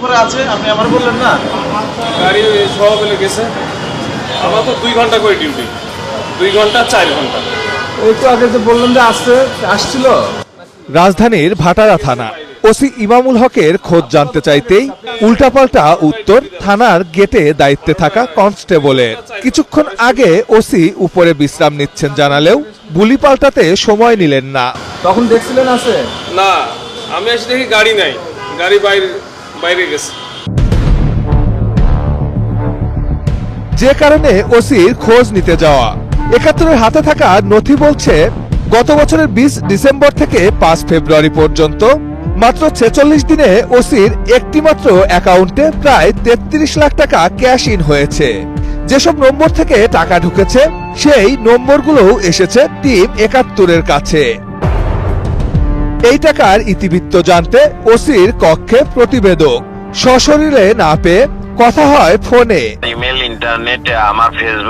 করে আছে, আপনি আমার বললেন না? গাড়ি সব বেলে গেছে। আমার তো 2 ঘন্টা করে ডিউটি, 2 ঘন্টা 4 ঘন্টা। ওই তো আগে যে বললেন যে আসছিল। রাজধানীর ভাটারা থানা ওসি ইমামুল হকের খোঁজ জানতে চাইতেই উল্টাপাল্টা উত্তর থানার গেটে দায়িত্বে থাকা কনস্টেবলের। কিছুক্ষণ আগে ওসি উপরে বিশ্রাম নিচ্ছেন জানালেও বুলি পাল্টাতে সময় নিলেন না। তখন দেখছিলেন আছে? না, আমি এসে দেখি গাড়ি নাই, গাড়ি বাইরে গেছে। যে কারণে ওসির খোঁজ নিতে যাওয়া। ৭১-এর হাতে থাকা নথি বলছে গত বছরের ২০ ডিসেম্বর থেকে ৫ ফেব্রুয়ারি পর্যন্ত মাত্র ৪৬ দিনে ওসির একটি মাত্র অ্যাকাউন্টে প্রায় ৩৩ লাখ টাকা ক্যাশ ইন হয়েছে। যেসব নম্বর থেকে টাকা ঢুকেছে সেই নম্বরগুলোও এসেছে টিম ৭১-এর কাছে। এই টাকার ইতিবৃত্ত জানতে ওসির কক্ষে প্রতিবেদক সশরীরে না পেয়ে কথা হয় ফোনে। ইমেল, ইন্টারনেট, আমার ফেসবুক